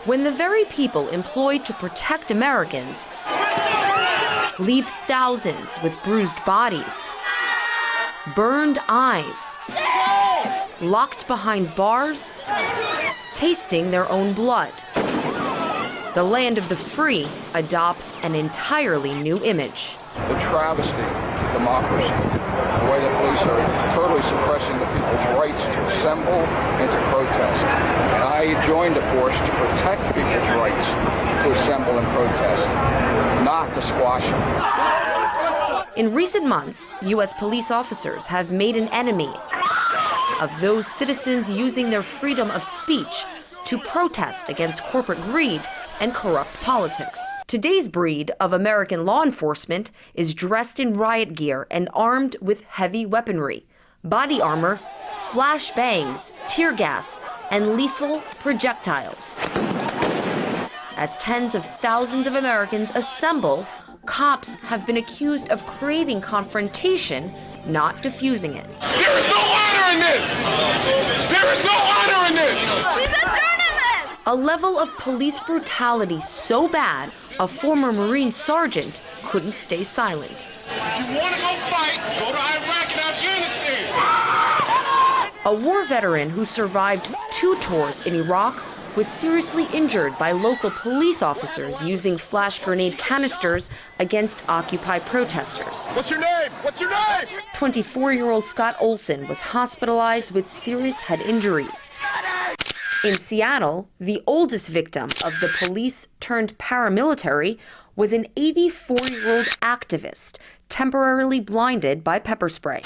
when the very people employed to protect Americans leave thousands with bruised bodies, burned eyes, locked behind bars, tasting their own blood. The land of the free adopts an entirely new image. The travesty of democracy, the way the police are totally suppressing the people's rights to assemble and to protest. And I joined the force to protect people's rights to assemble and protest, not to squash them. In recent months, U.S. police officers have made an enemy of those citizens using their freedom of speech to protest against corporate greed and corrupt politics. Today's breed of American law enforcement is dressed in riot gear and armed with heavy weaponry, body armor, flashbangs, tear gas, and lethal projectiles. As tens of thousands of Americans assemble, cops have been accused of creating confrontation, not diffusing it. There is no honor in this! There is no honor in this! She's a journalist! A level of police brutality so bad, a former Marine sergeant couldn't stay silent. If you want to go fight, go to Iraq and Afghanistan! A war veteran who survived 2 tours in Iraq was seriously injured by local police officers using flash grenade canisters against Occupy protesters. What's your name? What's your name? 24-year-old Scott Olson was hospitalized with serious head injuries. In Seattle, the oldest victim of the police-turned-paramilitary was an 84-year-old activist temporarily blinded by pepper spray.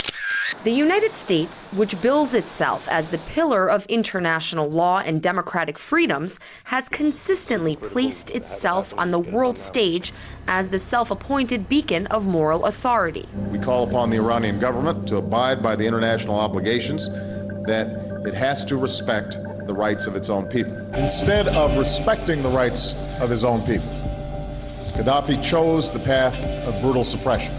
The United States, which bills itself as the pillar of international law and democratic freedoms, has consistently placed itself on the world stage as the self-appointed beacon of moral authority. We call upon the Iranian government to abide by the international obligations that it has to respect the rights of its own people. Instead of respecting the rights of his own people, Gaddafi chose the path of brutal suppression.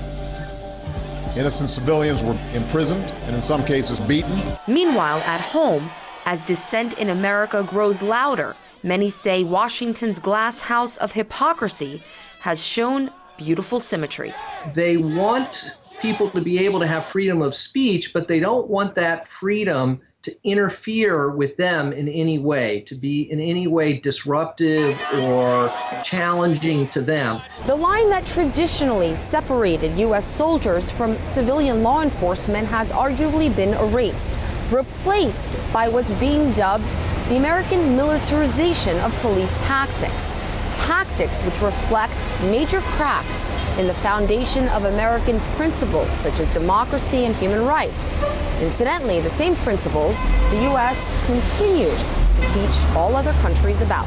Innocent civilians were imprisoned and in some cases beaten. Meanwhile, at home, as dissent in America grows louder, many say Washington's glass house of hypocrisy has shown beautiful symmetry. They want people to be able to have freedom of speech, but they don't want that freedom to interfere with them in any way, to be in any way disruptive or challenging to them. The line that traditionally separated U.S. soldiers from civilian law enforcement has arguably been erased, replaced by what's being dubbed the American militarization of police tactics. Tactics which reflect major cracks in the foundation of American principles such as democracy and human rights. Incidentally, the same principles the U.S. continues to teach all other countries about.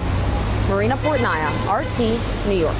Marina Portnaya, RT, New York.